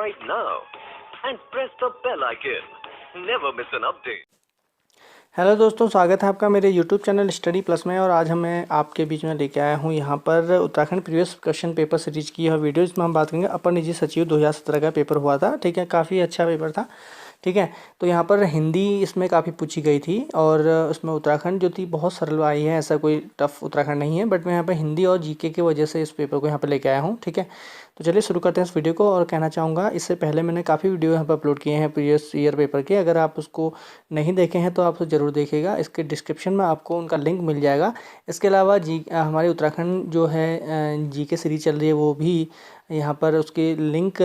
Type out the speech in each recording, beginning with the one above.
right now and press the bell icon. Never miss an update. Hello दोस्तों, स्वागत है आपका मेरे यूट्यूब चैनल स्टडी प्लस में। और आज मैं आपके बीच में लेके आया हूँ यहाँ पर Uttarakhand previous question paper series की यह वीडियो, जिसमें हम बात करेंगे अपर निजी सचिव 2017 का पेपर हुआ था। ठीक है, काफ़ी अच्छा पेपर था। ठीक है, तो यहाँ पर हिंदी इसमें काफ़ी पूछी गई थी और उसमें उत्तराखंड जो थी बहुत सरल आई है, ऐसा कोई टफ उत्तराखंड नहीं है। बट मैं यहाँ पर हिंदी और जीके की वजह से इस पेपर को यहाँ पर लेके आया हूँ। ठीक है, तो चलिए शुरू करते हैं इस वीडियो को। और कहना चाहूँगा, इससे पहले मैंने काफ़ी वीडियो यहाँ पर अपलोड किए हैं प्रीवियस ईयर पेपर के। अगर आप उसको नहीं देखे हैं तो आप ज़रूर देखिएगा, इसके डिस्क्रिप्शन में आपको उनका लिंक मिल जाएगा। इसके अलावा हमारे उत्तराखंड जो है जीके सीरीज चल रही है, वो भी यहाँ पर उसके लिंक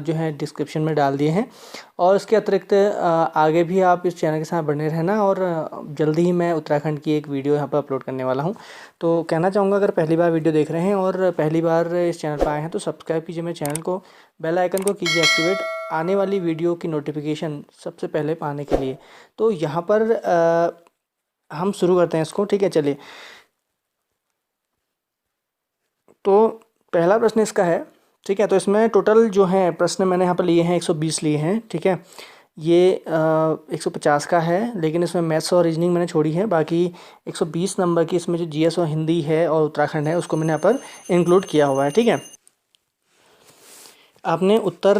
जो है डिस्क्रिप्शन में डाल दिए हैं। और इसके अतिरिक्त आगे भी आप इस चैनल के साथ बने रहना, और जल्दी ही मैं उत्तराखंड की एक वीडियो यहाँ पर अपलोड करने वाला हूँ। तो कहना चाहूँगा, अगर पहली बार वीडियो देख रहे हैं और पहली बार इस चैनल पर आए हैं तो सब्सक्राइब कीजिए मेरे चैनल को, बेल आइकन को कीजिए एक्टिवेट, आने वाली वीडियो की नोटिफिकेशन सबसे पहले पाने के लिए। तो यहाँ पर हम शुरू करते हैं इसको। ठीक है, चलिए। तो पहला प्रश्न इसका है। ठीक है, तो इसमें टोटल जो है प्रश्न मैंने यहाँ पर लिए हैं 120 लिए हैं। ठीक है, ये 150 का है, लेकिन इसमें मैथ्स और रीजनिंग मैंने छोड़ी है। बाकी 120 नंबर की इसमें जो जीएस और हिंदी है और उत्तराखंड है, उसको मैंने यहाँ पर इंक्लूड किया हुआ है। ठीक है, आपने उत्तर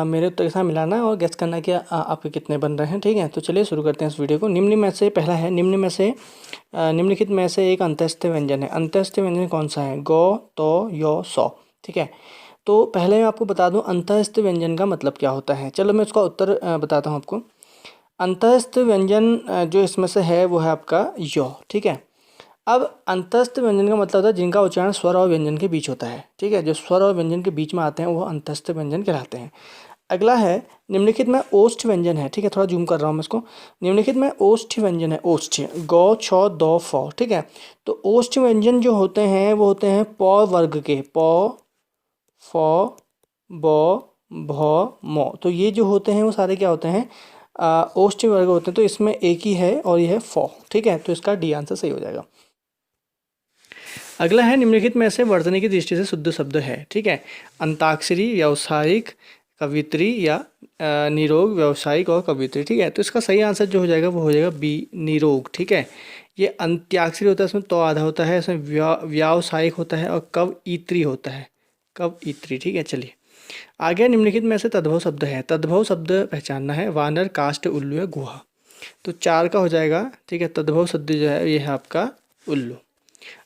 मेरे उत्तर के साथ मिलाना है और गेस करना कि आपके कितने बन रहे हैं। ठीक है, तो चलिए शुरू करते हैं इस वीडियो को। निम्न में से पहला है, निम्नलिखित में से एक अंतःस्थ व्यंजन है। अंतःस्थ व्यंजन कौन सा है? गौ, तो, यो, सौ। ठीक है, तो पहले मैं आपको बता दूं अंतःस्थ व्यंजन का मतलब क्या होता है। चलो मैं उसका उत्तर बताता हूँ आपको। अंतःस्थ व्यंजन जो इसमें से है वो है आपका यो। ठीक है, अब अंतःस्थ व्यंजन का मतलब होता है जिनका उच्चारण स्वर और व्यंजन के बीच होता है। ठीक है, जो स्वर और व्यंजन के बीच में आते हैं वो अंतःस्थ व्यंजन कहलाते हैं। अगला है, निम्नलिखित में ओष्ठ व्यंजन है। ठीक है, थोड़ा जूम कर रहा हूँ मैं इसको। निम्नलिखित में ओष्ठ व्यंजन है। ओष्ठ, गौ, छ, दो, फ। ठीक है, तो ओष्ठ व्यंजन जो होते हैं वो होते हैं प वर्ग के। प, फ, ब, भ, म। तो ये जो होते हैं वो सारे क्या होते हैं? ओष्ठ वर्ग होते हैं। तो इसमें एक ही है और ये है फ। ठीक है, तो इसका डी आंसर सही हो जाएगा। अगला है, निम्नलिखित में से वर्तनी की दृष्टि से शुद्ध शब्द है। ठीक है, अंताक्षरी, व्यावसायिक, कवित्री या निरोग, व्यावसायिक और कवित्री। ठीक है, तो इसका सही आंसर जो हो जाएगा वो हो जाएगा बी, निरोग। ठीक है, ये अंत्याक्षरी होता है, इसमें तो आधा होता है, इसमें व्यावसायिक होता है और कवइत्री होता है, कवइत्री। ठीक है, चलिए आगे। निम्नलिखित में से तद्भव शब्द है। तद्भव शब्द पहचानना है। वानर, काष्ठ, उल्लू या गुहा। तो 4 का हो जाएगा। ठीक है, तद्भव शब्द जो है ये है आपका उल्लू।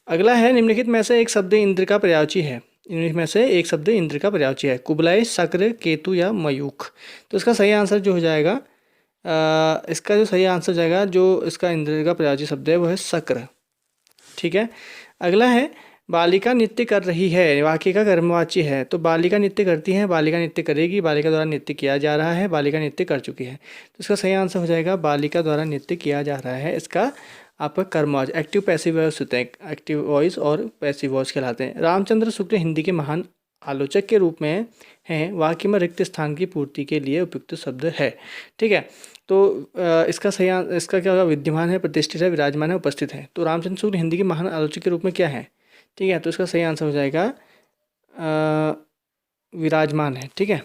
अगला है, निम्नलिखित में से एक शब्द इंद्र का पर्यायवाची है। निम्नलिखित में से एक शब्द इंद्र का पर्यायवाची है। कुबलाय, शक्र, केतु या मयूख। तो इसका सही आंसर जो हो जाएगा, इसका जो सही आंसर हो जाएगा, जो इसका इंद्र का पर्यायवाची शब्द है वो है शक्र। ठीक है, अगला है, बालिका नृत्य कर रही है। वाक्य का कर्मवाची है। तो बालिका नृत्य करती है, बालिका नृत्य करेगी, बालिका द्वारा नृत्य किया जा रहा है, बालिका नृत्य कर चुकी है। तो इसका सही आंसर हो जाएगा बालिका द्वारा नृत्य किया जा रहा है। इसका आपका कर्मवाच। एक्टिव पैसिव वॉइस होते हैं, एक्टिव वॉइस और पैसिव वॉइस कहलाते हैं। रामचंद्र शुक्ल हिंदी के महान आलोचक के रूप में हैं। वाक्य में रिक्त स्थान की पूर्ति के लिए उपयुक्त शब्द है। ठीक है, तो इसका क्या होगा? विद्यमान है, प्रतिष्ठित है, विराजमान है, उपस्थित है। तो रामचंद्र शुक्ल हिंदी के महान आलोचक के रूप में क्या है? ठीक है, तो इसका सही आंसर हो जाएगा विराजमान है। ठीक है,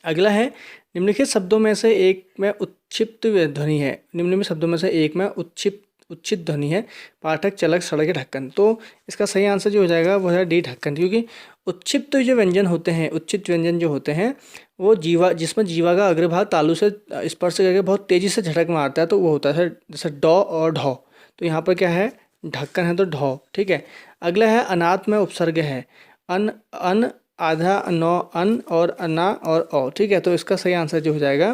अगला है, निम्नलिखित शब्दों में से एक में उत्क्षिप्त ध्वनि है। निम्नलिखित शब्दों में से एक में उच्छित ध्वनि है। पाठक, चलक, सड़क, ढक्कन। तो इसका सही आंसर जो हो जाएगा वो है डी, ढक्कन। क्योंकि उत्क्षिप्त जो व्यंजन होते हैं, उच्चित व्यंजन जो होते हैं वो जिसमें जीवा का अग्रभाग तालु से स्पर्श करके बहुत तेजी से झटक मारता है, तो वो होता है जैसे डॉ और ढौ। तो यहाँ पर क्या है? ढक्कन है, तो ढौ। ठीक है, अगला है, अनाथ में उपसर्ग है। अन, आधा, नौ, अन और अन्ना और औ। ठीक है, तो इसका सही आंसर जो हो जाएगा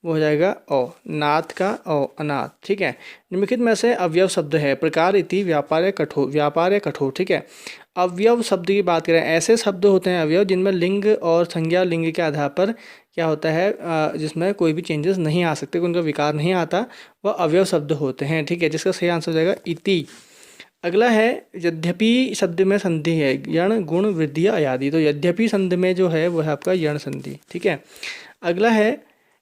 वो हो जाएगा ओ, नाथ का ओ, अनाथ। ठीक है, निम्नलिखित में से अवयव शब्द है। प्रकार, इति, व्यापार या कठोर। व्यापार या कठोर। ठीक है, अवयव शब्द की बात करें, ऐसे शब्द होते हैं अवयव जिनमें लिंग और संज्ञा लिंग के आधार पर क्या होता है, जिसमें कोई भी चेंजेस नहीं आ सकते, उनका विकार नहीं आता, वह अवयव शब्द होते हैं। ठीक है, जिसका सही आंसर हो जाएगा इति। अगला है, यद्यपि शब्द में संधि है। यण, गुण, वृद्धि, अयादि। तो यद्यपि संधि में जो है वो है आपका यण संधि। ठीक है, अगला है,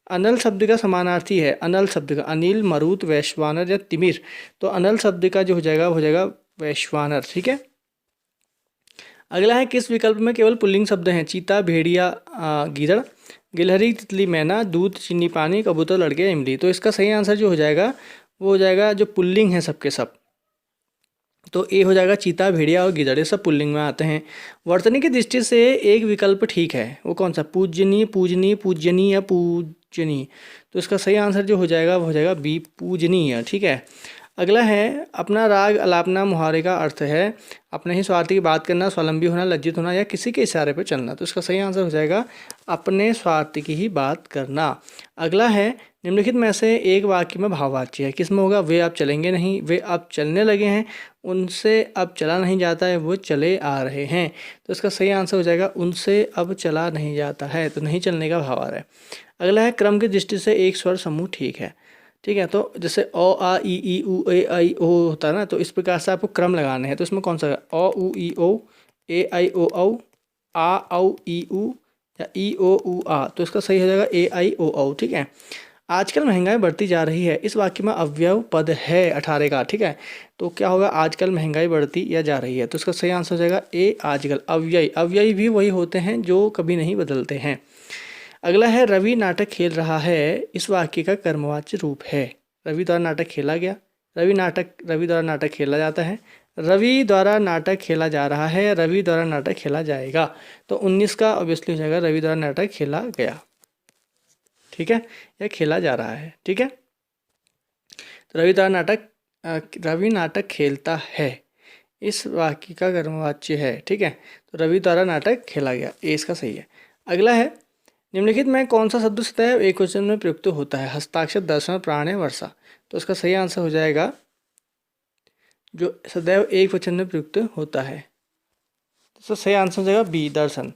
अनल शब्द का समानार्थी है। अनल शब्द का अनिल, मरुत, वैश्वानर या तिमिर। तो अनल शब्द का जो हो जाएगा वो हो जाएगा वैश्वानर। ठीक है, अगला है किस विकल्प में केवल पुल्लिंग शब्द हैं? चीता, भेड़िया, गीदड़, गिलहरी, तितली, मैना, दूध, चीनी, पानी, कबूतर, लड़के, इमली। तो इसका सही आंसर जो हो जाएगा वो हो जाएगा जो पुल्लिंग है सबके सब। तो ए हो जाएगा चीता, भेड़िया और गिदड़, ये सब पुल्लिंग में आते हैं। वर्तनी की दृष्टि से एक विकल्प ठीक है, वो कौन सा? पूजनीय, पूजनीय, पूजनीय या पूजनीय। तो इसका सही आंसर जो हो जाएगा वो हो जाएगा बी, पूजनीय। ठीक है। अगला है अपना राग अलापना मुहावरे का अर्थ है अपने ही स्वार्थ की बात करना, स्वावलंबी होना, लज्जित होना या किसी के इशारे पर चलना। तो इसका सही आंसर हो जाएगा अपने स्वार्थ की ही बात करना। अगला है निम्नलिखित में से एक वाक्य में भाववाच्य है, किस में होगा? वे अब चलेंगे नहीं, वे अब चलने लगे हैं, उनसे अब चला नहीं जाता है, वो चले आ रहे हैं। तो इसका सही आंसर हो जाएगा उनसे अब चला नहीं जाता है, तो नहीं चलने का भाव आ रहा है। अगला है क्रम की दृष्टि से एक स्वर समूह ठीक है। ठीक है, तो जैसे अ आ ई उ ए आई ओ होता है ना, तो इस प्रकार से आपको क्रम लगाने हैं। तो इसमें कौन सा है? अ उ ई ओ, ए आई ओ औ, आ औ ई उ या ई ओ उ आ। तो इसका सही हो जाएगा ए आई ओ औ। ठीक है। आजकल महंगाई बढ़ती जा रही है, इस वाक्य में अव्यव पद है 18 का। ठीक है, तो क्या होगा? आजकल महंगाई बढ़ती या जा रही है। तो इसका सही आंसर हो जाएगा ए आजकल। अव्ययी, अव्ययी भी वही होते हैं जो कभी नहीं बदलते हैं। अगला है रवि नाटक खेल रहा है, इस वाक्य का कर्मवाच्य रूप है। रवि द्वारा नाटक खेला गया, रवि द्वारा नाटक खेला जाता है, रवि द्वारा नाटक खेला जा रहा है, रवि द्वारा नाटक खेला जाएगा। तो 19 का ऑब्वियसली हो जाएगा रवि द्वारा नाटक खेला गया। ठीक है, या खेला जा रहा है। ठीक है, तो रवि नाटक खेलता है, इस वाक्य का कर्मवाच्य है। ठीक है, तो रवि द्वारा नाटक खेला गया, ए इसका सही है। अगला है निम्नलिखित में कौन सा शब्द सदैव एक वचन में प्रयुक्त होता है? हस्ताक्षर, दर्शन, प्राण, वर्षा। तो इसका सही आंसर हो जाएगा जो सदैव एक वचन में प्रयुक्त होता है, तो सही आंसर हो जाएगा बी, दर्शन।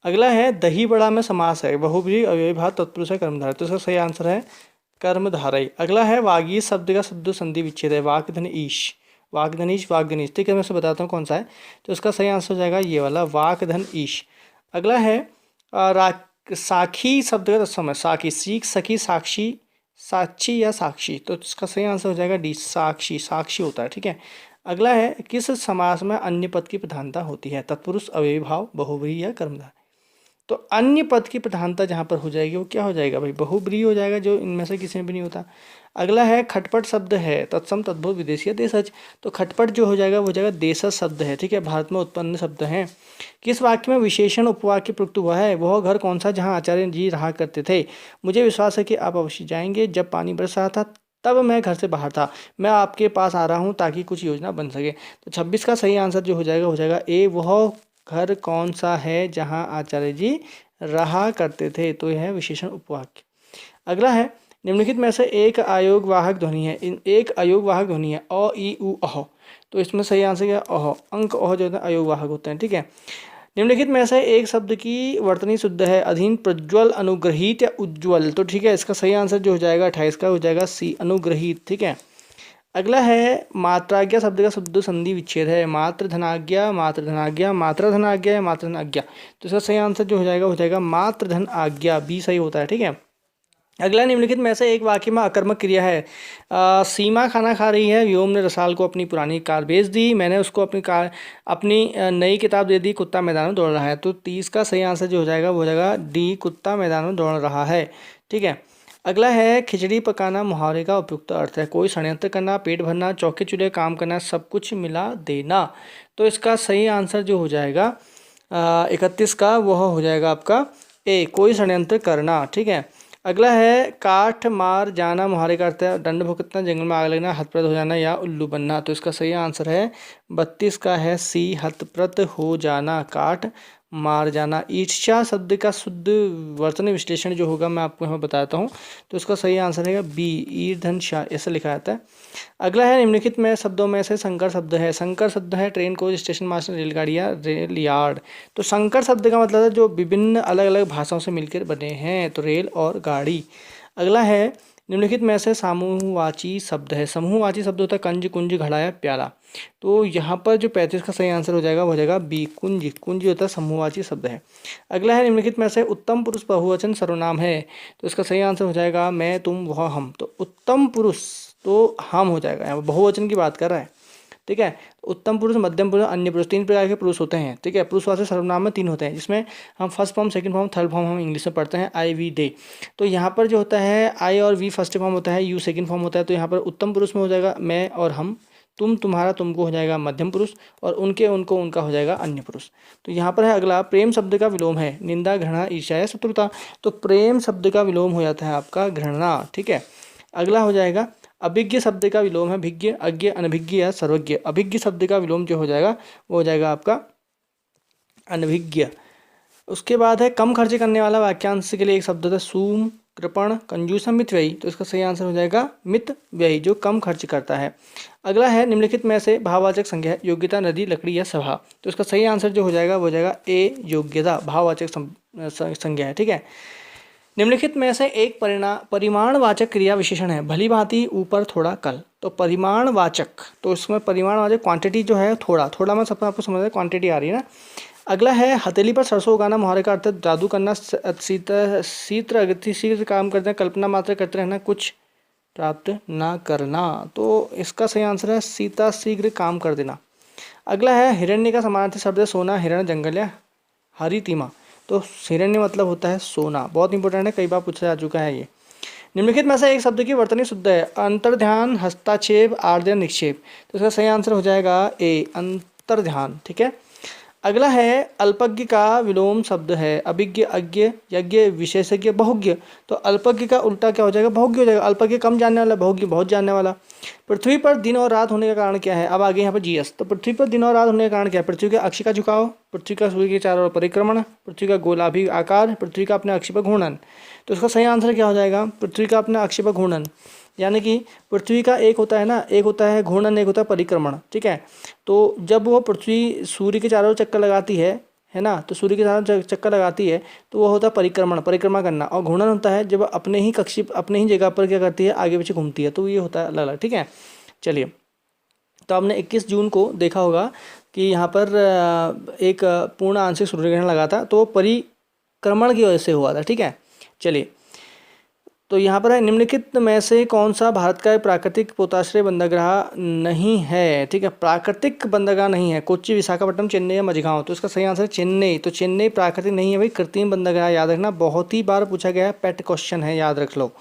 अगला है दही बड़ा में समास है, बहुब्रीहि, अव्ययी भाव, तत्पुरुष है, कर्मधारय। तो इसका सही आंसर है कर्मधारय। अगला है वागीश शब्द का शुद्ध संधि विच्छेद है, वाग्धन ईश, वाग्धनीश, वाग्धनीश। ठीक है, मैं आपसे बताता हूँ कौन सा है। तो इसका सही आंसर हो जाएगा ये वाला, वाग्धन ईश। अगला है साखी शब्द का तत्सम है, साखी, सीख, सखी, साक्षी, साक्षी या साक्षी। तो इसका सही आंसर हो जाएगा डी, साक्षी, साक्षी होता है। ठीक है। अगला है किस समास में अन्य पद की प्रधानता होती है? तत्पुरुष, अव्ययी भाव, बहुव्रीहि या कर्मधारय। तो अन्य पद की प्रधानता जहाँ पर हो जाएगी वो क्या हो जाएगा भाई? बहुब्रीहि हो जाएगा, जो इनमें से किसी में भी नहीं होता। अगला है खटपट शब्द है, तत्सम, तद्भव, विदेशी या देशज। तो खटपट जो हो जाएगा वो हो जाएगा देशज शब्द है। ठीक है, भारत में उत्पन्न शब्द है। किस वाक्य में विशेषण उपवाक्य प्रयुक्त हुआ है? वह घर कौन सा जहाँ आचार्य जी रहा करते थे? मुझे विश्वास है कि आप अवश्य जाएंगे, जब पानी बरस रहा था तब मैं घर से बाहर था, मैं आपके पास आ रहा हूँ ताकि कुछ योजना बन सके। तो 26 का सही आंसर जो हो जाएगा ए, वह घर कौन सा है जहाँ आचार्य जी रहा करते थे। तो यह है विशेषण उपवाक्य। अगला है निम्नलिखित में से एक अयोगवाहक ध्वनि है, एक अयोगवाहक ध्वनि है, अ ई उ अह। तो इसमें सही आंसर क्या? अह, अंक अह जो होते हैं अयोगवाहक होते हैं। ठीक है। निम्नलिखित में से एक शब्द की वर्तनी शुद्ध है, अधीन, प्रज्वल, अनुग्रहित या उज्ज्वल। तो ठीक है, इसका सही आंसर जो हो जाएगा 28 का हो जाएगा सी, अनुग्रहित। ठीक है। अगला है मात्राज्ञा शब्द का शुद्ध संधि विच्छेद है, मात्र धनाज्ञा, मात्र धनाज्ञा, मात्रा धनाज्ञा या मात्र धन आज्ञा। तो इसका सही आंसर जो हो जाएगा मात्र धन आज्ञा, बी सही होता है। ठीक है। अगला निम्नलिखित में से एक वाक्य में अकर्मक क्रिया है। सीमा खाना खा रही है, व्योम ने रसाल को अपनी पुरानी कार बेच दी, मैंने उसको अपनी नई किताब दे दी, कुत्ता मैदान में दौड़ रहा है। तो 30 का सही आंसर जो हो जाएगा वो हो जाएगा डी, कुत्ता मैदान में दौड़ रहा है। ठीक है। अगला है खिचड़ी पकाना मुहावरे का उपयुक्त अर्थ है, कोई षड्यंत्र करना, पेट भरना, चौके चूल्हे काम करना, सब कुछ मिला देना। तो इसका सही आंसर जो हो जाएगा 31 का वह हो जाएगा आपका ए, कोई षड्यंत्र करना। ठीक है। अगला है काठ मार जाना मुहावरे का अर्थ है दंड भुगतना, जंगल में आग लगना, हतप्रत हो जाना या उल्लू बनना। तो इसका सही आंसर है 32 का है सी, हतप्रत हो जाना, काठ मार जाना। ईर्ष्या शब्द का शुद्ध वर्तनी विश्लेषण जो होगा मैं आपको यहाँ बताता हूँ। तो इसका सही आंसर है बी, ईर्धन, ऐसा लिखा जाता है। अगला है निम्नलिखित में शब्दों में से संकर शब्द है, संकर शब्द है ट्रेन, कोच, स्टेशन मास्टर, रेलगाड़ी या रेल यार्ड। तो संकर शब्द का मतलब है जो विभिन्न अलग अलग भाषाओं से मिलकर बने हैं, तो रेल और गाड़ी। अगला है निम्नलिखित में से समूहवाची शब्द है, समूहवाची शब्द होता है कंज, कुंज, घड़ा या प्याला। तो यहाँ पर जो 35 का सही आंसर हो जाएगा वो हो जाएगा बी, कुंज, कुंज होता है समूहवाची शब्द है। अगला है निम्नलिखित में से उत्तम पुरुष बहुवचन सर्वनाम है, तो इसका सही आंसर हो जाएगा मैं, तुम, वह, हम। तो उत्तम पुरुष तो हम हो जाएगा, यहाँ बहुवचन की बात कर रहा है। ठीक है। उत्तम पुरुष, मध्यम पुरुष, अन्य पुरुष, 3 प्रकार के पुरुष होते हैं, ठीक है। पुरुषवाचक सर्वनाम में 3 होते हैं, जिसमें हम first form, second form, third form हम इंग्लिश में पढ़ते हैं, आई वी दे। तो यहाँ पर जो होता है आई और वी फर्स्ट फॉर्म होता है, यू सेकंड फॉर्म होता है। तो यहाँ पर उत्तम पुरुष में हो जाएगा मैं और हम, तुम तुम्हारा तुमको हो जाएगा मध्यम पुरुष, और उनके उनको उनका हो जाएगा अन्य पुरुष। तो यहाँ पर है अगला, प्रेम शब्द का विलोम है निंदा, घृणा, ईर्ष्या या शत्रुता। तो प्रेम शब्द का विलोम हो जाता है आपका घृणा, ठीक है। अगला हो जाएगा अभिज्ञ शब्द का विलोम है भिज्ञ, अज्ञ, अनभिज्ञ या सर्वज्ञ। अभिज्ञ शब्द का विलोम जो हो जाएगा वो हो जाएगा आपका अनभिज्ञ। उसके बाद है कम खर्च करने वाला, वाक्यांश के लिए एक शब्द होता है सूम, कृपण, कंजूस, मितव्ययी। तो इसका सही आंसर हो जाएगा मितव्ययी, जो कम खर्च करता है। अगला है निम्नलिखित में से भाववाचक संज्ञा है योग्यता, नदी, लकड़ी या सभा। तो इसका सही आंसर जो हो जाएगा वो हो जाएगा ए योग्यता, भाववाचक संज्ञा है, ठीक है। निम्नलिखित में से एक परिमाणवाचक क्रिया विशेषण है भली भांति, ऊपर, थोड़ा, कल। तो परिमाणवाचक, तो इसमें परिमाणवाचक क्वांटिटी जो है थोड़ा, थोड़ा में सब आपको समझ है क्वांटिटी आ रही है ना। अगला है हथेली पर सरसों उगाना, मुहावरे का अर्थ जादू करना, शीघ्र अगति, शीघ्र काम करते हैं, कल्पना मात्र करते रहना, कुछ प्राप्त ना करना। तो इसका सही आंसर है सीता शीघ्र काम कर देना। अगला है हिरण्य का समानार्थी शब्द है सोना, हिरण, जंगल या हरितिमा। तो हिरण्य मतलब होता है सोना, बहुत इंपॉर्टेंट है, कई बार पूछा जा चुका है ये। निम्नलिखित में से एक शब्द की वर्तनी शुद्ध है अंतर्ध्यान, हस्ताक्षेप, आर्द्र, निक्षेप। तो इसका सही आंसर हो जाएगा ए अंतर्ध्यान, ठीक है। अगला है अल्पज्ञ का विलोम शब्द है अभिज्ञ, अज्ञ, यज्ञ, विशेषज्ञ, बहुज्ञ। तो अल्पज्ञ का उल्टा क्या हो जाएगा, बहुज्ञ हो जाएगा। अल्पज्ञ कम जानने वाला, बहुज्ञ बहुत जानने वाला। पृथ्वी पर दिन और रात होने का कारण क्या है, अब आगे यहाँ पर जीएस। तो पृथ्वी पर दिन और रात होने का कारण क्या है, पृथ्वी के अक्ष का झुकाव, पृथ्वी का सूर्य के चारों ओर परिक्रमण, पृथ्वी का गोलाभी आकार, पृथ्वी का अपने अक्ष पर घूर्णन। तो इसका सही आंसर क्या हो जाएगा, पृथ्वी का अपने अक्ष पर घूर्णन। यानी कि पृथ्वी का एक होता है ना, एक होता है घूर्णन, एक होता है परिक्रमण, ठीक है। तो जब वो पृथ्वी सूर्य के चारों ओर चक्कर लगाती है ना, तो सूर्य के चारों चक्कर लगाती है तो वो होता है परिक्रमण, परिक्रमा करना। और घूर्णन होता है जब अपने ही कक्ष, अपने ही जगह पर क्या करती है, आगे पीछे घूमती है। तो ये होता है अलग अलग, ठीक है। चलिए, तो आपने 21 जून को देखा होगा कि यहाँ पर एक पूर्ण आंशिक सूर्यग्रहण लगा था, तो परिक्रमण की वजह से हुआ था, ठीक है। चलिए, तो यहाँ पर है निम्नलिखित में से कौन सा भारत का प्राकृतिक पोताश्रय बंदरगाह नहीं है, ठीक है। प्राकृतिक बंदरगाह नहीं है, कोच्चि, विशाखापट्टनम, चेन्नई या मझगांव। तो इसका सही आंसर है चेन्नई। तो चेन्नई प्राकृतिक नहीं है भाई, कृत्रिम बंदरगाह, याद रखना, बहुत ही बार पूछा गया है, पेट क्वेश्चन है, याद रख लो।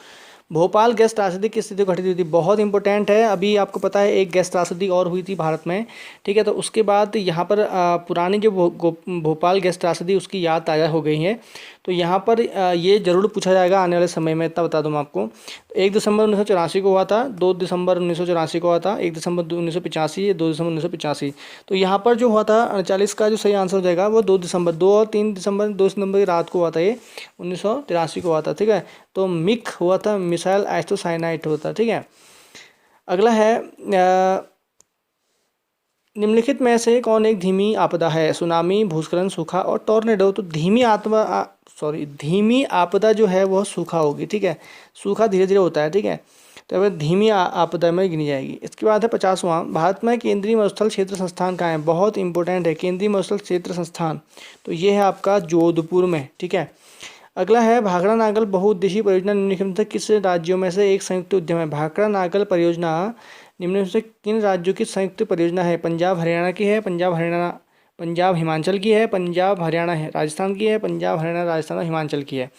भोपाल गैस त्रासदी किस स्थिति घटित हुई थी, बहुत इंपॉर्टेंट है। अभी आपको पता है एक गैस त्रासदी और हुई थी भारत में, ठीक है। तो उसके बाद यहाँ पर पुरानी जो भोपाल गैस त्रासदी उसकी याद ताज़ा हो गई है। तो यहाँ पर ये जरूर पूछा जाएगा आने वाले समय में, इतना बता दूँ मैं आपको। 1 दिसंबर 1984 को हुआ था, 2 दिसंबर 1984 को हुआ था, 1 दिसंबर 1985, 2 दिसंबर 1985। तो यहाँ पर जो हुआ था 48 का जो सही आंसर हो जाएगा वो 2 दिसंबर, 2 और 3 दिसंबर, 2 दिसंबर की रात को हुआ था, ये 1983 को हुआ था, ठीक है। तो मिक हुआ था, मिसाइल एस्ट्रोसाइनाइट होता, ठीक है। अगला है निम्नलिखित में से कौन एक धीमी आपदा है, सुनामी, भूस्खलन, सूखा और टॉर्नेडो। तो धीमी आपदा जो है वह सूखा होगी, ठीक है। सूखा धीरे धीरे होता है, ठीक है। तो अब धीमी आपदा में गिनी जाएगी। इसके बाद है 50वां, भारत में केंद्रीय मरुस्थल क्षेत्र संस्थान कहाँ है, बहुत इंपॉर्टेंट है केंद्रीय मरुस्थल क्षेत्र संस्थान। तो ये है आपका जोधपुर में, ठीक है। अगला है भाखड़ा नागल बहुउद्देशीय परियोजना निम्नलिखित में किस राज्यों में से एक संयुक्त उद्यम है। भाखड़ा नागल परियोजना निम्नलिखित से किन राज्यों की संयुक्त परियोजना है, पंजाब हरियाणा की है, पंजाब हिमाचल की है, पंजाब हरियाणा है राजस्थान की है, पंजाब हरियाणा राजस्थान और हिमाचल की है।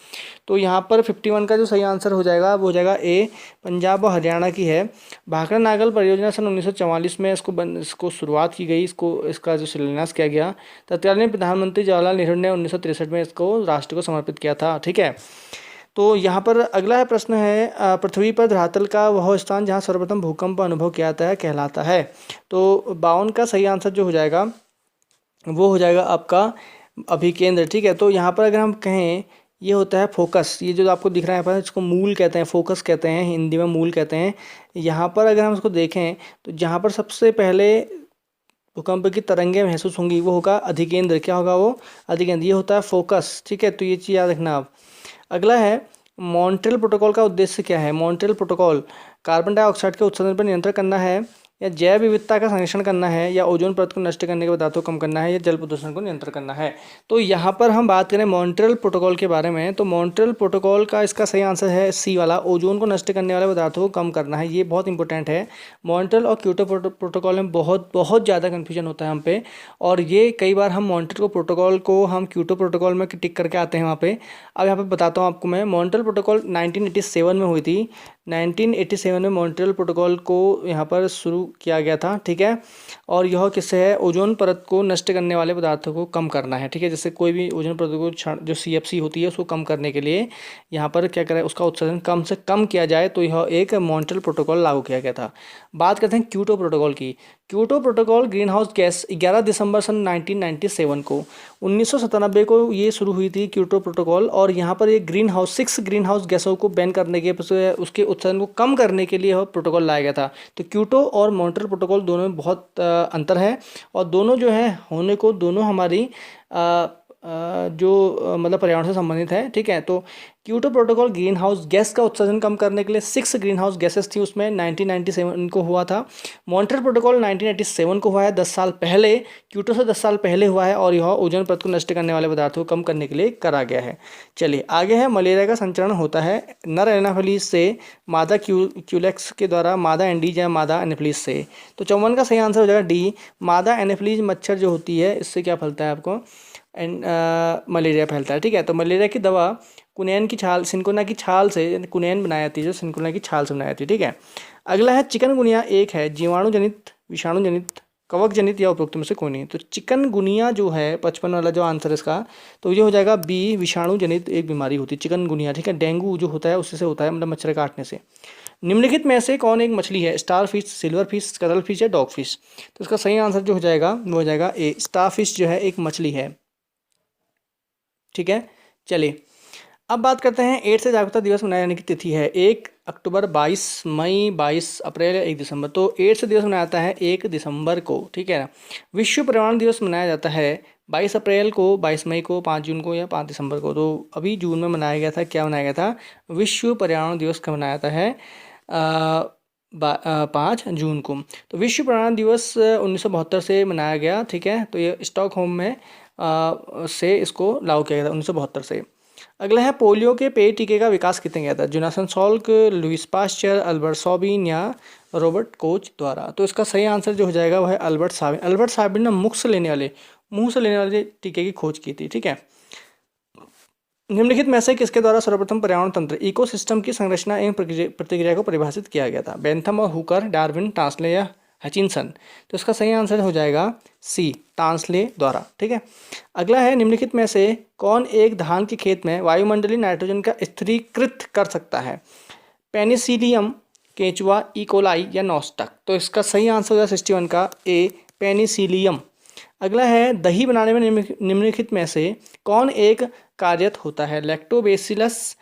तो यहाँ पर 51 का जो सही आंसर हो जाएगा वो हो जाएगा ए पंजाब और हरियाणा की है। भाखड़ा नागल परियोजना सन 1944 में इसको शुरुआत की गई, इसका जो शिलान्यास किया गया। तत्कालीन प्रधानमंत्री जवाहरलाल नेहरू ने 1963 में इसको राष्ट्र को समर्पित किया था, ठीक है। तो यहाँ पर अगला है प्रश्न है पृथ्वी पर धरातल का वह स्थान जहाँ सर्वप्रथम भूकंप अनुभव किया जाता है कहलाता है। तो 52 का सही आंसर जो हो जाएगा वो हो जाएगा आपका अभिकेंद्र, ठीक है। तो यहाँ पर अगर हम कहें ये होता है फोकस, ये जो आपको दिख रहा है यहाँ पर इसको मूल कहते हैं, फोकस कहते हैं, हिंदी में मूल कहते हैं। यहाँ पर अगर हम इसको देखें तो जहाँ पर सबसे पहले भूकंप की तरंगें महसूस होंगी वो होगा अधिकेंद्र, क्या होगा वो अधिकेंद्र, ये होता है फोकस, ठीक है। तो ये चीज़ याद रखना आप। अगला है मॉन्ट्रियल प्रोटोकॉल का उद्देश्य क्या है। मॉन्ट्रियल प्रोटोकॉल कार्बन डाइऑक्साइड के उत्सर्जन पर नियंत्रण करना है, या जैव विविधता का संरक्षण करना है, या ओजोन परत को नष्ट करने के पदार्थों को कम करना है, या जल प्रदूषण को नियंत्रण करना है। तो यहाँ पर हम बात करें मॉन्ट्रियल प्रोटोकॉल के बारे में, तो मॉन्ट्रियल प्रोटोकॉल का इसका सही आंसर है सी वाला, ओजोन को नष्ट करने वाले पदार्थों को कम करना है। ये बहुत इंपॉर्टेंट है। मॉन्ट्रियल और क्योटो प्रोटोकॉल में बहुत बहुत ज़्यादा कन्फ्यूजन होता है हम पे, और ये कई बार हम मॉन्ट्रियल प्रोटोकॉल को हम क्योटो प्रोटोकॉल में टिक करके आते हैं वहाँ पे। अब यहाँ पे बताता हूँ आपको मैं। मॉन्ट्रियल प्रोटोकॉल 1987 में हुई थी। 1987 में मॉन्ट्रियल प्रोटोकॉल को यहाँ पर शुरू किया गया था, ठीक है। और यह किससे है, ओजोन परत को नष्ट करने वाले पदार्थों को कम करना है, ठीक है। जैसे कोई भी ओजोन परत को जो CFC होती है उसको कम करने के लिए यहाँ पर क्या करें, उसका उत्सर्जन कम से कम किया जाए, तो यह एक मॉन्ट्रियल प्रोटोकॉल लागू किया गया था। बात करते हैं क्योटो प्रोटोकॉल की। Kyoto protocol green house gas 11 दिसंबर सन 1997 को, 1997 को ये शुरू हुई थी क्योटो प्रोटोकॉल। और यहाँ पर ये सिक्स ग्रीन हाउस गैसों को बैन करने के, उसके उत्सर्जन को कम करने के लिए यह प्रोटोकॉल लाया गया था। तो क्योटो और मॉन्ट्रियल प्रोटोकॉल दोनों में बहुत अंतर है, और दोनों जो है होने को दोनों हमारी जो मतलब पर्यावरण से संबंधित है, ठीक है। तो Kyoto protocol green house gas का उत्सर्जन कम करने के लिए 6 ग्रीन हाउस गैसेस थी, उसमें 1997 को हुआ था। मॉन्ट्रियल प्रोटोकॉल 1987 को हुआ है, 10 साल पहले, क्योटो से 10 साल पहले हुआ है, और यह ओजोन परत को नष्ट करने वाले पदार्थों को कम करने के लिए करा गया है। चलिए आगे है, मलेरिया का संचरण होता है नर एनाफिलीज से मादा क्यूलेक्स के द्वारा मादा एंडीज या मादा एनाफिलीज से। तो 54 का सही आंसर हो जाएगा डी, मादा एनाफिलीज मच्छर जो होती है, इससे क्या फैलता है आपको, मलेरिया फैलता है, ठीक है। तो मलेरिया की दवा कुनैन की छाल, सिनकोना की छाल से कुनैन बनाई जाती है, जो सिनकोना की छाल से बनाई जाती है, ठीक है। अगला है चिकनगुनिया एक है जीवाणु जनित, विषाणु जनित, कवक जनित या उपरोक्त में से कोई नहीं। तो चिकनगुनिया जो है 55 वाला जो आंसर है इसका, तो ये हो जाएगा बी, विषाणु जनित एक बीमारी होती है चिकनगुनिया, ठीक है। डेंगू जो होता है उससे होता है, मतलब मच्छर काटने से। निम्नलिखित में से कौन एक मछली है, starfish, silverfish, squirrelfish या डॉग फिश। तो इसका सही आंसर जो हो जाएगा वो हो जाएगा ए, स्टार फिश जो है एक मछली है, ठीक है। चलिए अब बात करते हैं एड्स से जागरूकता दिवस मनाए जाने की तिथि है। 1 अक्टूबर, 22 मई, 22 अप्रैल या 1 दिसंबर। तो एड्स दिवस मनाया जाता है 1 दिसंबर को, ठीक है ना। विश्व पर्यावरण दिवस मनाया जाता है 22 अप्रैल को, 22 मई को, 5 जून को या 5 दिसंबर को। तो अभी जून में मनाया गया था, क्या मनाया गया था, विश्व पर्यावरण दिवस का मनाया जाता है 5 जून को। तो विश्व पर्यावरण दिवस 1972 से मनाया गया, ठीक है। तो ये स्टॉकहोम में से इसको लागू किया गया था 1972 से। अगला है पोलियो के पेय टीके का विकास कितने किया था, Jonas Salk, Louis Pasteur, Albert Sabin या रॉबर्ट कोच द्वारा। तो इसका सही आंसर जो हो जाएगा वो है अल्बर्ट साबिन। अल्बर्ट साबिन ने मुंह से लेने वाले टीके की खोज की थी, ठीक है। निम्नलिखित में से किसके द्वारा सर्वप्रथम पर्यावरण तंत्र इकोसिस्टम की संरचना एवं प्रतिक्रिया को परिभाषित किया गया था, बेंथम और हुकर, डार्विन, टांसले या हचिनसन। तो इसका सही आंसर हो जाएगा सी, टांसले द्वारा, ठीक है। अगला है, निम्नलिखित में से कौन एक धान के खेत में वायुमंडलीय नाइट्रोजन का स्थिरीकृत कर सकता है, पेनिसिलियम, केंचुआ, इकोलाई या नॉस्टक। तो इसका सही आंसर हो जाएगा 61 का ए, पेनिसिलियम। अगला है, दही बनाने में निम्नलिखित में से कौन एक कार्यरत होता है, लैक्टोबैसिलस,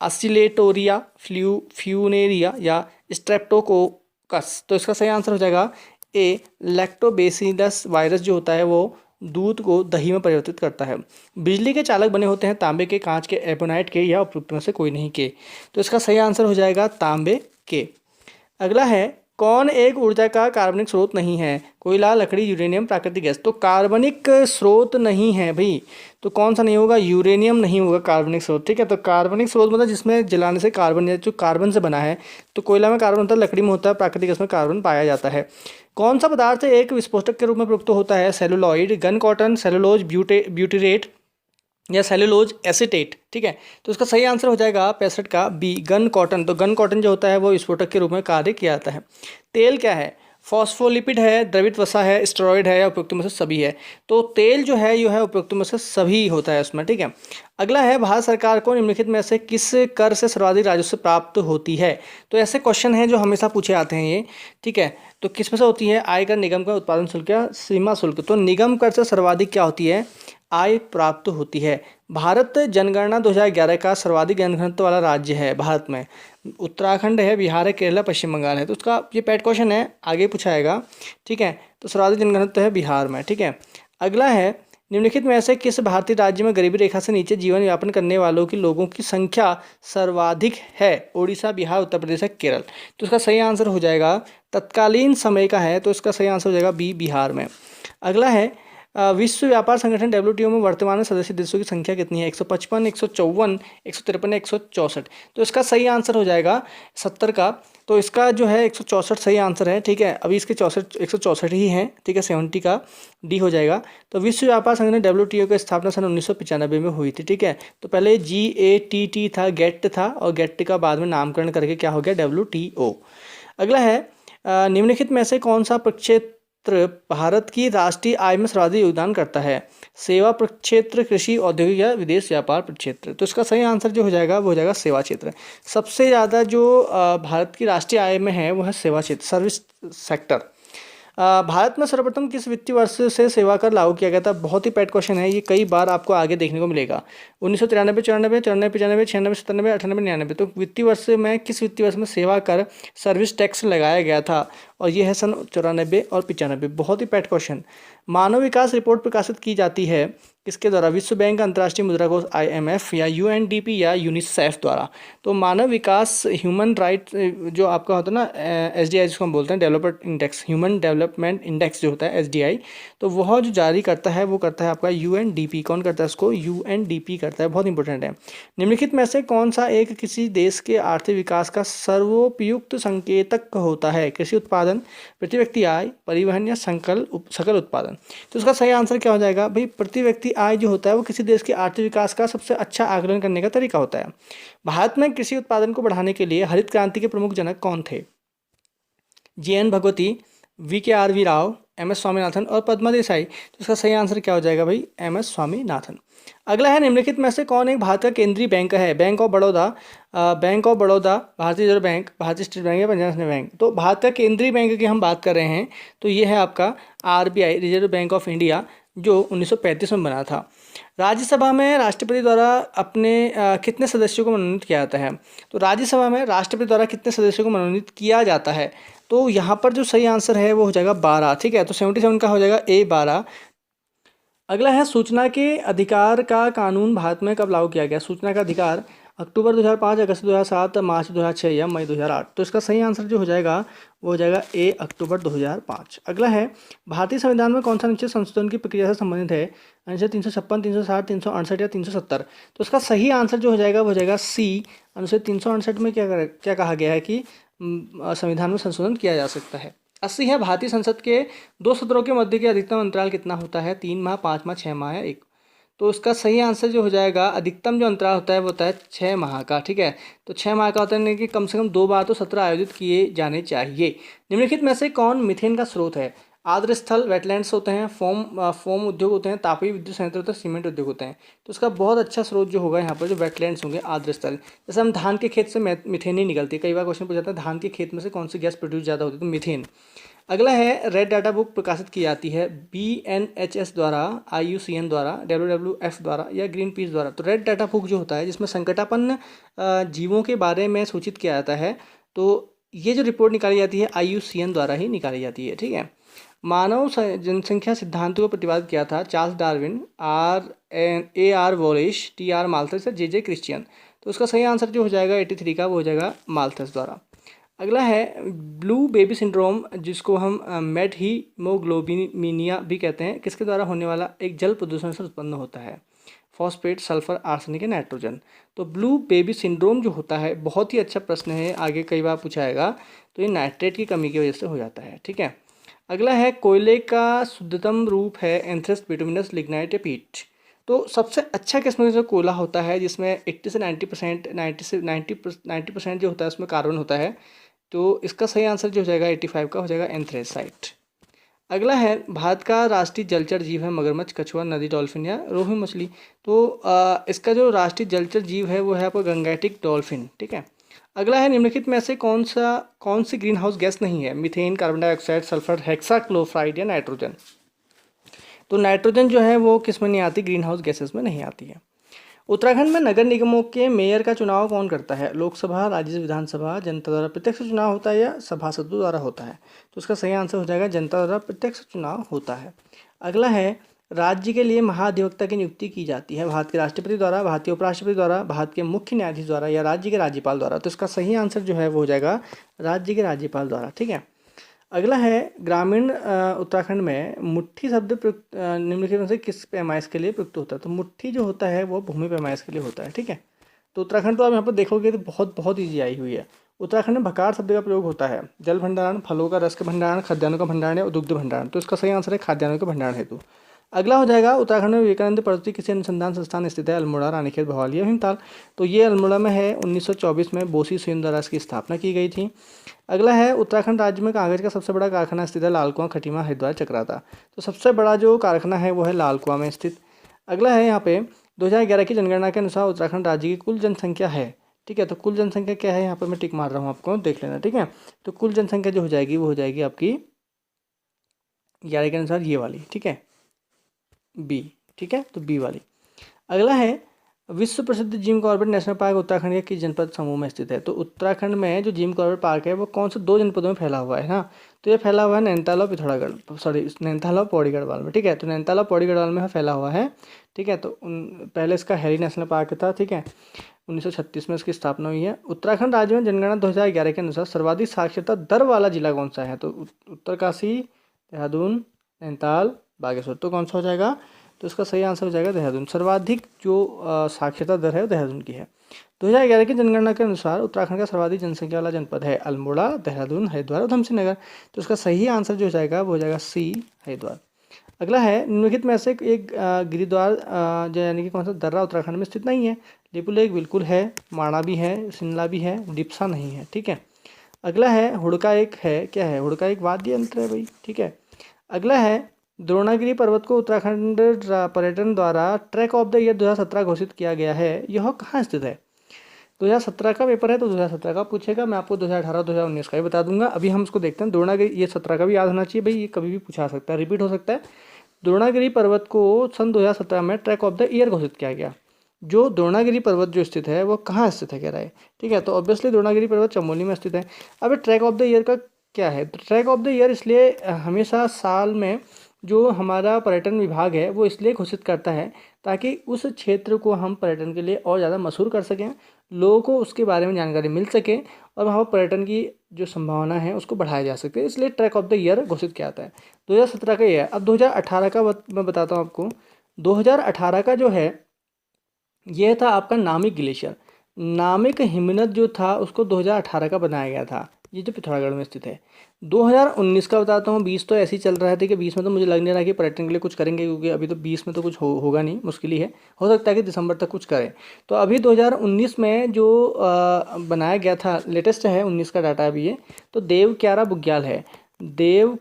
एसिलेटोरिया, फ्यूनेरिया या स्ट्रेप्टोकोकस। तो इसका सही आंसर हो जाएगा ए, लैक्टोबैसिलस वायरस जो होता है वो दूध को दही में परिवर्तित करता है। बिजली के चालक बने होते हैं तांबे के, कांच के, एबोनाइट के या उपयुक्त में से कोई नहीं के। तो इसका सही आंसर हो जाएगा तांबे के। अगला है, कौन एक ऊर्जा का कार्बनिक स्रोत नहीं है, कोयला, लकड़ी, यूरेनियम, प्राकृतिक गैस। तो कार्बनिक स्रोत नहीं है भाई, तो कौन सा नहीं होगा, यूरेनियम नहीं होगा कार्बनिक स्रोत, ठीक है। तो कार्बनिक स्रोत मतलब जिसमें जलाने से कार्बन, जो कार्बन से बना है। तो कोयला में कार्बन होता है, लकड़ी में होता है, प्राकृतिक गैस में कार्बन पाया जाता है। कौन सा पदार्थ एक विस्फोटक के रूप में प्रयुक्त होता है, सेलुलॉइड, गन कॉटन, सेलुलोज ब्यूटेरेट या सेलुलोज एसीटेट, ठीक है। तो इसका सही आंसर हो जाएगा 65 का बी, गन कॉटन। तो गन कॉटन जो होता है वो विस्फोटक के रूप में कार्य किया जाता है। तेल क्या है, फॉस्फोलिपिड है, द्रवित वसा है, स्टेरॉइड है या उपयुक्त में से सभी है। तो तेल जो है उपयुक्त में से सभी होता है उसमें, ठीक है। अगला है, भारत सरकार को निम्नलिखित में से किस कर से सर्वाधिक राजस्व प्राप्त होती है। तो ऐसे क्वेश्चन हैं जो हमेशा पूछे आते हैं ये, ठीक है। तो किस में से होती है, आयकर, निगम कर, उत्पादन शुल्क या सीमा शुल्क। तो निगम कर से सर्वाधिक क्या होती है, आय प्राप्त होती है। भारत जनगणना 2011 का सर्वाधिक जनघनत्व वाला राज्य है भारत में, उत्तराखंड है, बिहार है, केरला, पश्चिम बंगाल है। तो उसका ये पैट क्वेश्चन है, आगे पूछाएगा, ठीक है। तो सर्वाधिक जनघनत्व है बिहार में, ठीक है। अगला है, निम्नलिखित में से किस भारतीय राज्य में गरीबी रेखा से नीचे जीवन यापन करने वालों की लोगों की संख्या सर्वाधिक है? ओडिशा, बिहार, उत्तर प्रदेश, केरल। तो इसका सही आंसर हो जाएगा, तत्कालीन समय का है तो इसका सही आंसर हो जाएगा बी, बिहार में। अगला है विश्व व्यापार संगठन WTO में वर्तमान में सदस्य देशों की संख्या कितनी है? 155, 154, 153, 164। तो इसका सही आंसर हो जाएगा 70 का। तो इसका जो है 164 सही आंसर है, ठीक है। अभी इसके 164 ही हैं, ठीक है। 70 का डी हो जाएगा। तो विश्व व्यापार संगठन WTO की स्थापना सन 1995 में हुई थी, ठीक है। तो पहले GATT था, गेट था, और गेट का बाद में नामकरण करके क्या हो गया? WTO। अगला है निम्नलिखित में से कौन सा प्रक्षेत्र भारत की राष्ट्रीय आय में सर्वाधिक योगदान करता है? सेवा प्रक्षेत्र, कृषि, औद्योगिक या विदेश व्यापार प्रक्षेत्र। तो इसका सही आंसर जो हो जाएगा वो हो जाएगा सेवा क्षेत्र। सबसे ज़्यादा जो भारत की राष्ट्रीय आय में है वो है सेवा क्षेत्र, सर्विस सेक्टर। भारत में सर्वप्रथम किस वित्तीय वर्ष से सेवा कर लागू किया गया था? बहुत ही पेट क्वेश्चन है ये, कई बार आपको आगे देखने को मिलेगा। 1993, 94, 94, 95, 96, 97, 98, 99। तो वित्तीय वर्ष में किस वित्तीय वर्ष में सेवा कर सर्विस टैक्स लगाया गया था? और ये है सन 94 और 95। बहुत ही पेट क्वेश्चन। मानव विकास रिपोर्ट प्रकाशित की जाती है किसके द्वारा? विश्व बैंक, अंतर्राष्ट्रीय मुद्रा कोष IMF, या UNDP, या यूनिसेफ द्वारा। तो मानव विकास, ह्यूमन राइट जो आपका होता है ना, SDI जिसको हम बोलते हैं, development index, human development index जो होता है SDI, तो वह जो जारी करता है वो करता है आपका UNDP। कौन करता है इसको? UNDP करता है। बहुत इंपॉर्टेंट है। निम्नलिखित में से कौन सा एक किसी देश के आर्थिक विकास का सर्वोपयुक्त संकेतक होता है? कृषि उत्पादन, प्रति व्यक्ति आय, परिवहन, या सकल उत्पादन। तो इसका सही आंसर क्या हो जाएगा भाई? प्रति व्यक्ति आय जो होता है वो किसी देश के आर्थिक विकास का सबसे अच्छा आकलन करने का तरीका होता है। भारत में कृषि उत्पादन को बढ़ाने के लिए हरित क्रांति के प्रमुख जनक कौन थे? JN Bhagwati, VKRV Rao, MS Swaminathan और पद्मा देसाई। तो इसका सही आंसर क्या हो जाएगा भाई? MS स्वामीनाथन। अगला है निम्नलिखित में से कौन एक भारत का केंद्रीय बैंक है? बैंक ऑफ बड़ौदा, भारतीय रिजर्व बैंक, भारतीय स्टेट बैंक, या पंजाब नेशनल बैंक। तो भारत का केंद्रीय बैंक की हम बात कर रहे हैं तो ये है आपका RBI, reserve bank of India, जो 1935 में बना था। राज्यसभा में राष्ट्रपति द्वारा अपने कितने सदस्यों को मनोनीत किया जाता है? तो राज्यसभा में राष्ट्रपति द्वारा कितने सदस्यों को मनोनीत किया जाता है? तो यहाँ पर जो सही आंसर है वो हो जाएगा 12, ठीक है। तो 77 का हो जाएगा A, 12। अगला है सूचना के अधिकार का कानून भारत में कब लागू किया गया? सूचना का अधिकार अक्टूबर 2005, अगस्त 2007, मार्च 2006, या मई 2008। तो इसका सही आंसर जो हो जाएगा वो हो जाएगा A, अक्टूबर 2005। अगला है भारतीय संविधान में कौन सा अनुच्छेद संशोधन की प्रक्रिया से संबंधित है? अनुच्छेद 356, 360, 368 या 370। तो इसका सही आंसर जो हो जाएगा वो हो जाएगा C, अनुच्छेद 368 में क्या कहा गया है कि संविधान में संशोधन किया जा सकता है। 80 है भारतीय संसद के 2 सत्रों के मध्य के अधिकतम अंतराल कितना होता है? 3 माह, 5 माह, 6 माह, या 1। तो इसका सही आंसर जो हो जाएगा, अधिकतम जो अंतराल होता है वो होता है 6 माह का, ठीक है। तो 6 माह का होता है कि कम से कम 2 बार तो सत्र आयोजित किए जाने चाहिए। निम्नलिखित में से कौन मीथेन का स्रोत है? आर्द्र स्थल, वेटलैंड्स होते हैं, फोम उद्योग होते हैं, तापीय विद्युत संयंत्र होते हैं, सीमेंट उद्योग होते हैं। तो इसका बहुत अच्छा स्रोत जो होगा यहाँ पर जो वेटलैंड्स होंगे, आर्द्र स्थल। जैसे हम धान के खेत से मीथेन ही निकलती है, कई बार क्वेश्चन पूछा जाता है धान के खेत में से कौन सी गैस प्रोड्यूस ज़्यादा होती है? तो मीथेन। अगला है रेड डाटा बुक प्रकाशित की जाती है BNHS द्वारा, IUCN द्वारा, WWF द्वारा, या ग्रीन पीस द्वारा। तो रेड डाटा बुक जो होता है जिसमें संकटापन्न जीवों के बारे में सूचित किया जाता है, तो ये जो रिपोर्ट निकाली जाती है IUCN द्वारा ही निकाली जाती है, ठीक है। मानव जनसंख्या सिद्धांत को प्रतिपादित किया था Charles Darwin, AR वॉलिश, TR Malthus, या JJ क्रिश्चियन। तो उसका सही आंसर जो हो जाएगा 83 का वो हो जाएगा माल्थस द्वारा। अगला है ब्लू बेबी सिंड्रोम, जिसको हम मेड हीमोग्लोबिनिया भी कहते हैं, किसके द्वारा होने वाला एक जल प्रदूषण से उत्पन्न होता है? Phosphate, sulphur, arsenic, nitrogen. तो ब्लू बेबी सिंड्रोम जो होता है, बहुत ही अच्छा प्रश्न है, आगे कई बार पूछा जाएगा। तो ये नाइट्रेट की कमी की वजह से हो जाता है, ठीक है। अगला है कोयले का शुद्धतम रूप है एंथ्रेस, बिटुमिनस, लिग्नाइट, या पीट। तो सबसे अच्छा किस्म का जो कोयला होता है जिसमें 80 से 90%, 90% जो होता है उसमें कार्बन होता है। तो इसका सही आंसर जो हो जाएगा 85 का हो जाएगा एंथ्रेसाइट। अगला है भारत का राष्ट्रीय जलचर जीव है मगरमच्छ, कछुआ, नदी डॉल्फिन, या रोहू मछली। तो इसका जो राष्ट्रीय जलचर जीव है वो है आपका गंगैटिक डॉल्फिन, ठीक है। अगला है निम्नलिखित में से कौन सी ग्रीन हाउस गैस नहीं है? Methane, carbon dioxide, sulphur, hexachloride, या नाइट्रोजन। तो नाइट्रोजन जो है वो किस में नहीं आती? ग्रीन हाउस गैसेस में नहीं आती है। उत्तराखंड में नगर निगमों के मेयर का चुनाव कौन करता है? लोकसभा, राज्य विधानसभा, जनता द्वारा प्रत्यक्ष चुनाव होता है, या सभासदों द्वारा होता है? तो उसका सही आंसर हो जाएगा जनता द्वारा प्रत्यक्ष चुनाव होता है। अगला है राज्य के लिए महाधिवक्ता की नियुक्ति की जाती है? भारत के राष्ट्रपति द्वारा, भारतीय उपराष्ट्रपति द्वारा, भारत के मुख्य न्यायाधीश द्वारा या राज्य के राज्यपाल द्वारा। तो इसका सही आंसर जो है वो हो जाएगा राज्य के राज्यपाल द्वारा। ठीक है। अगला है ग्रामीण उत्तराखंड में मुट्ठी शब्द निम्नलिखित में से किस पैमाइश के लिए प्रयुक्त होता है? तो मुट्ठी जो होता है वो भूमि पैमाइश के लिए होता है। ठीक है। तो उत्तराखंड तो आप यहाँ पर देखोगे तो बहुत बहुत ईजी आई हुई है। उत्तराखंड में भकार शब्द का प्रयोग होता है जल भंडारण, फलों का रस का भंडारण, खाद्यान्नों का भंडारण या दुग्ध भंडारण। तो इसका सही आंसर है खाद्यान्नों के भंडारण हेतु। अगला हो जाएगा उत्तराखंड में विवेकानंद प्रवृत्ति किसी अनुसंधान संस्थान स्थित है? अल्मोड़ा, रानीखेत, भवाली या भीमताल। तो ये अल्मोड़ा में है। 1924 में बोसी सेन द्वारा इसकी स्थापना की गई थी। अगला है उत्तराखंड राज्य में कागज का सबसे बड़ा कारखाना स्थित है? लाल कुआं, खटीमा, हरिद्वार, चक्राता। तो सबसे बड़ा जो कारखाना है वो है लाल कुआं में स्थित। अगला है यहाँ पे 2011 की जनगणना के अनुसार उत्तराखंड राज्य की कुल जनसंख्या है। ठीक है। तो कुल जनसंख्या क्या है यहाँ पर मैं टिक मार रहा हूँ, आपको देख लेना। ठीक है। तो कुल जनसंख्या जो हो जाएगी वो हो जाएगी आपकी 11 के अनुसार ये वाली। ठीक है, बी। ठीक है, तो बी वाली। अगला है विश्व प्रसिद्ध Jim Corbett national park Uttarakhand के किस जनपद समूह में स्थित है? तो उत्तराखंड में जो जिम कॉर्बेट पार्क है वो कौन से 2 जनपदों में फैला हुआ है ना? तो ये फैला हुआ है नैनीताल और पिथौरागढ़, सॉरी नैनीताल और पौड़ी गढ़वाल में। ठीक है। तो नैनीताल और पौड़ी गढ़वाल में फैला हुआ है। ठीक है। तो पहले इसका हैरी नेशनल पार्क था। ठीक है। 1936 में इसकी स्थापना हुई है। उत्तराखंड राज्य में जनगणना 2011 के अनुसार सर्वाधिक साक्षरता दर वाला जिला कौन सा है? तो उत्तरकाशी, देहरादून, नैनीताल, बागेश्वर। तो कौन सा हो जाएगा? तो इसका सही आंसर हो जाएगा देहरादून। सर्वाधिक जो साक्षरता दर है वो देहरादून की है। 2011 की जनगणना के अनुसार उत्तराखंड का सर्वाधिक जनसंख्या वाला जनपद है अल्मोड़ा, देहरादून, हरिद्वार और उधमसिंह नगर। तो इसका सही आंसर जो हो जाएगा वो हो जाएगा सी, हरिद्वार। अगला है निम्नलिखित में से एक गिरिद्वार जो यानी कि कौन सा दर्रा उत्तराखंड में स्थित नहीं है? लिपुलेख बिल्कुल है, माणा भी है, शिमला भी है, डिप्सा नहीं है। ठीक है। अगला है हुड़का एक है, क्या है? हुड़का एक वाद्य यंत्र है भाई। ठीक है। अगला है द्रोणागिरी पर्वत को उत्तराखंड पर्यटन द्वारा ट्रैक ऑफ द ईयर 2017 घोषित किया गया है। यह कहाँ स्थित है? 2017 का पेपर है तो 2017 का पूछेगा। मैं आपको 2018 2019 का भी बता दूंगा। अभी हम इसको देखते हैं। द्रोणागिरी, ये 17 का भी याद होना चाहिए भाई, ये कभी भी पूछा सकता है, रिपीट हो सकता है। द्रोणागिरी पर्वत को सन 2017 में ट्रैक ऑफ द ईयर घोषित किया गया। जो द्रोणागिरी पर्वत जो स्थित है वो कहाँ स्थित है कह रहा है। ठीक है। तो ऑब्वियसली द्रोणागिरी पर्वत चमोली में स्थित है। अब ट्रैक ऑफ द ईयर का क्या है? तो ट्रैक ऑफ द ईयर इसलिए हमेशा साल में जो हमारा पर्यटन विभाग है वो इसलिए घोषित करता है ताकि उस क्षेत्र को हम पर्यटन के लिए और ज़्यादा मशहूर कर सकें, लोगों को उसके बारे में जानकारी मिल सके और वहाँ पर पर्यटन की जो संभावना है उसको बढ़ाया जा सके, इसलिए ट्रैक ऑफ द ईयर घोषित किया जाता है। 2017 का ये है। अब 2018 का मैं बताता हूँ आपको। 2018 का जो है ये था आपका नामिक ग्लेशियर। नामिक हिमनद जो था उसको 2018 का बनाया गया था, ये जो पिथौरागढ़ में स्थित है। 2019 का बताता हूँ। 20 तो ऐसे ही चल रहा है। ठीक है। 20 में तो मुझे लग नहीं रहा कि पर्यटन के लिए कुछ करेंगे, क्योंकि अभी तो 20 में तो कुछ होगा नहीं, मुश्किल ही है। हो सकता है कि दिसंबर तक कुछ करें। तो अभी 2019 में जो बनाया गया था, लेटेस्ट है 19 का डाटा अभी ये, तो देव क्यारा बुग्याल है। देव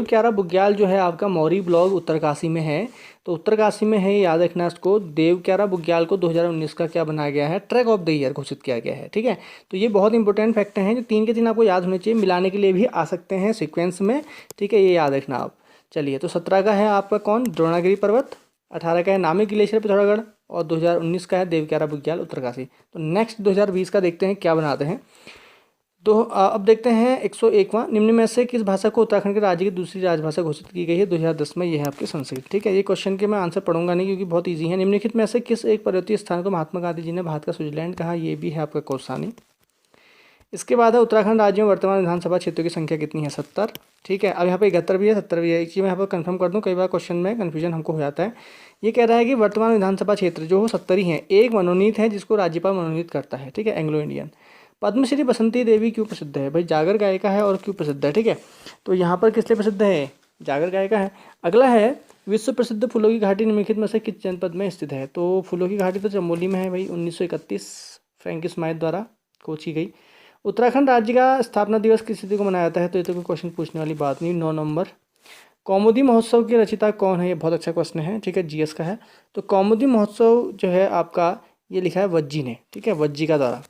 क्यारा बुग्याल जो है आपका मौरी ब्लॉक उत्तरकाशी में है। तो उत्तरकाशी में है, याद रखना इसको। देव क्यारा बुग्याल को 2019 का क्या बनाया गया है? ट्रैक ऑफ द ईयर घोषित किया गया है। ठीक है। तो ये बहुत इंपॉर्टेंट फैक्टर हैं जो 3 के 3 आपको याद होने चाहिए, मिलाने के लिए भी आ सकते हैं सीक्वेंस में। ठीक है, ये याद रखना आप। चलिए, तो 17 का है आपका कौन? द्रोणागिरी पर्वत। 18 का है नामिक ग्लेशियर पिथौरागढ़ और 2019 का है देव क्यारा बुग्याल उत्तरकाशी। तो नेक्स्ट 2020 का देखते हैं क्या बनाते हैं। तो अब देखते हैं 101वां। निम्न में से किस भाषा को उत्तराखंड के राज्य की दूसरी राजभाषा घोषित की गई है 2010 में? ये है आपके संस्कृत। ठीक है। ये क्वेश्चन के मैं आंसर पढ़ूंगा नहीं क्योंकि बहुत इजी है। निम्नलिखित में से किस एक पर्वतीय स्थान को महात्मा गांधी जी ने भारत का स्विट्जरलैंड कहा? ये भी है आपका कौसानी। इसके बाद है उत्तराखंड राज्य में वर्तमान विधानसभा क्षेत्रों की संख्या कितनी है? 70। ठीक है। अब यहाँ पे 71 भी है, 70 भी है। एक चीज़ मैं यहाँ पर कन्फर्म कर दूँ, कई बार क्वेश्चन में कन्फ्यूजन हमको हो जाता है। ये कह रहा है कि वर्तमान विधानसभा क्षेत्र जो हो 70 ही है। एक मनोनीत है जिसको राज्यपाल मनोनीत करता है। ठीक है, एंग्लो इंडियन। पद्मश्री बसंती देवी क्यों प्रसिद्ध है? भाई जागर गायिका है और क्यों प्रसिद्ध है? ठीक है। तो यहाँ पर किस लिए प्रसिद्ध है? जागर गायिका है। अगला है विश्व प्रसिद्ध फूलों की घाटी निम्नलिखित में से किस जनपद में स्थित है? तो फूलों की घाटी तो चमोली में है भाई। 1931 फ्रैंक स्माइथ द्वारा खोज की गई। उत्तराखंड राज्य का स्थापना दिवस किस तिथि को मनाया जाता है? तो ये तो कोई क्वेश्चन पूछने वाली बात नहीं, 9 नवंबर। कौमुदी महोत्सव की रचिता कौन है? ये बहुत अच्छा क्वेश्चन है। ठीक है, जीएस का है। तो कौमुदी महोत्सव जो है आपका, ये लिखा है वज्जी ने। ठीक है, वज्जी का द्वारा।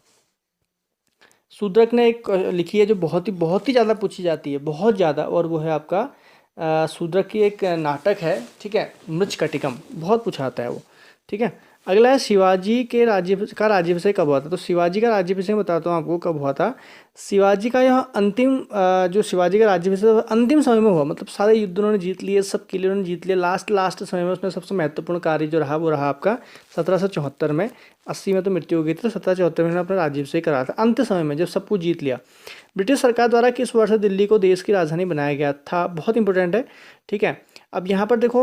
शूद्रक ने एक लिखी है जो बहुत ही ज़्यादा पूछी जाती है, बहुत ज़्यादा, और वो है आपका शूद्रक की एक नाटक है। ठीक है, मृच्छकटिकम, बहुत पूछा आता है वो। ठीक है। अगला है शिवाजी के राज्याभिषेक कब हुआ था। तो शिवाजी का राज्याभिषेक बताता हूँ आपको कब हुआ था। शिवाजी का यह अंतिम जो शिवाजी का राज्याभिषेक अंतिम समय में हुआ, मतलब सारे युद्ध उन्होंने जीत लिए, सब किले उन्होंने जीत लिए, लास्ट समय में उसमें सबसे महत्वपूर्ण कार्य जो रहा वो रहा आपका 1774 में। 80 में तो मृत्यु हो गई थी, तो 1774 में अपना राज्याभिषेक करा था अंत समय में, जब सब कुछ जीत लिया। ब्रिटिश सरकार द्वारा किस वर्ष दिल्ली को देश की राजधानी बनाया गया था, बहुत इंपॉर्टेंट है, ठीक है। अब यहाँ पर देखो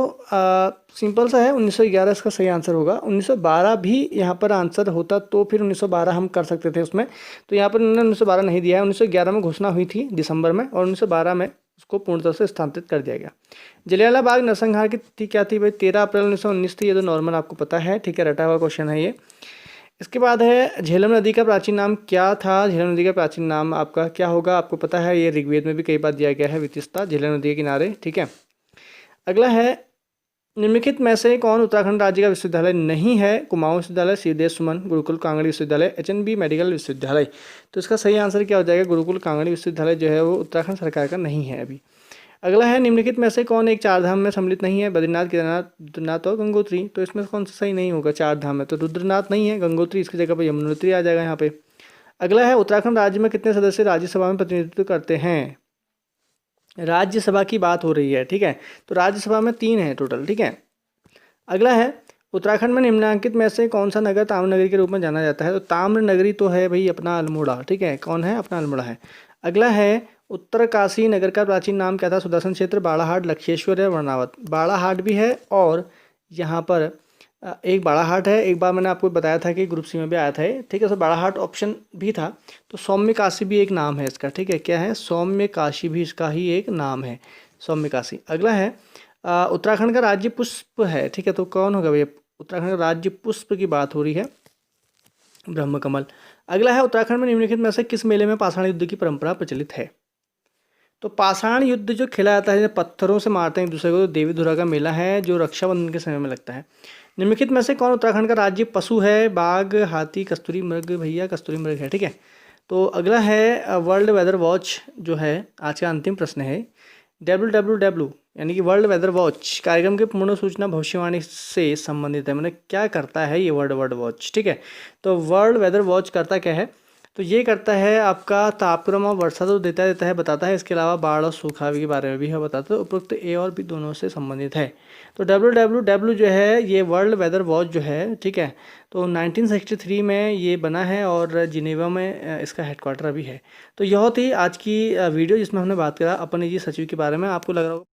सिंपल सा है, 1911 इसका सही आंसर होगा। 1912 भी यहाँ पर आंसर होता तो फिर 1912 हम कर सकते थे उसमें, तो यहाँ पर उन्होंने 1912 नहीं दिया है। 1911 में घोषणा हुई थी दिसंबर में, और 1912 में उसको पूर्णतः से स्थानांतरित कर दिया गया। जलियांवाला बाग नरसंहार की तिथि क्या थी भाई, 13 अप्रैल 1919 थी। ये तो नॉर्मल आपको पता है, ठीक है, रटा हुआ क्वेश्चन है ये। इसके बाद है झेलम नदी का प्राचीन नाम क्या था। झेलम नदी का प्राचीन नाम आपका क्या होगा, आपको पता है, ये ऋग्वेद में भी कई बार दिया गया है, वितिस्ता, झेलम नदी के किनारे, ठीक है। अगला है निम्नलिखित में से कौन उत्तराखंड राज्य का विश्वविद्यालय नहीं है। कुमाऊं विश्वविद्यालय, श्रीदेव सुमन, गुरुकुल कांगड़ी विश्वविद्यालय, एचएनबी मेडिकल विश्वविद्यालय। तो इसका सही आंसर क्या हो जाएगा, गुरुकुल कांगड़ी विश्वविद्यालय जो है वो उत्तराखंड सरकार का नहीं है अभी। अगला है निम्नलिखित में से कौन एक चार धाम में सम्मिलित नहीं है। बद्रीनाथ, केदारनाथ, रुद्रनाथ और गंगोत्री। तो इसमें कौन सा सही नहीं होगा, चार धाम में तो रुद्रनाथ नहीं है, गंगोत्री, इसकी जगह पर यमुनोत्री आ जाएगा यहाँ पे। अगला है उत्तराखंड राज्य में कितने सदस्य राज्यसभा में प्रतिनिधित्व करते हैं। राज्यसभा की बात हो रही है, ठीक है, तो राज्यसभा में 3 है टोटल, ठीक है। अगला है उत्तराखंड में निम्नलिखित में से कौन सा नगर ताम्र नगरी के रूप में जाना जाता है। तो ताम्र नगरी तो है भाई अपना अल्मोड़ा, ठीक है, कौन है, अपना अल्मोड़ा है। अगला है उत्तरकाशी नगर का प्राचीन नाम क्या था। सुदर्शन क्षेत्र, बाड़ाहाट, लक्ष्येश्वर या वर्णावत। बाड़ाहाट भी है, और यहाँ पर एक बाड़ाहाट है, एक बार मैंने आपको बताया था कि ग्रुप सी में भी आया था, ठीक है। तो बाड़ाहाट ऑप्शन भी था। तो सौम्य काशी भी एक नाम है इसका, ठीक है, क्या है, सौम्य काशी भी इसका ही एक नाम है, सौम्य काशी। अगला है उत्तराखंड का राज्य पुष्प है, ठीक है, तो कौन होगा भैया, उत्तराखंड का राज्य पुष्प की बात हो रही है, ब्रह्मकमल। अगला है उत्तराखंड में निम्नलिखित में से किस मेले में पाषाण युद्ध की परंपरा प्रचलित है। तो पाषाण युद्ध जो खेला जाता है, पत्थरों से मारते हैं एक दूसरे को, तो देवी धुरा का मेला है जो रक्षाबंधन के समय में लगता है। निम्नलिखित में से कौन उत्तराखंड का राज्य पशु है। बाघ, हाथी, कस्तूरी मृग, भैया कस्तूरी मृग है, ठीक है। तो अगला है वर्ल्ड वेदर वॉच जो है आज का अंतिम प्रश्न है। WWW यानी कि वर्ल्ड वेदर वॉच कार्यक्रम की पूर्ण सूचना भविष्यवाणी से संबंधित है, मतलब क्या करता है ये वर्ल्ड वॉच, ठीक है। तो वर्ल्ड वेदर वॉच करता क्या है, तो ये करता है आपका तापक्रम और वर्षा तो देता है, बताता है, इसके अलावा बाढ़ और सूखा के बारे में भी है बताता है। उपरोक्त ए और बी दोनों से संबंधित है। तो WWW जो है ये वर्ल्ड वेदर वॉच जो है, ठीक है, तो 1963 में ये बना है और जिनेवा में इसका हेडक्वार्टर अभी है। तो यह थी आज की वीडियो जिसमें हमने बात करा अपन निजी सचिव के बारे में। आपको लग रहा होगा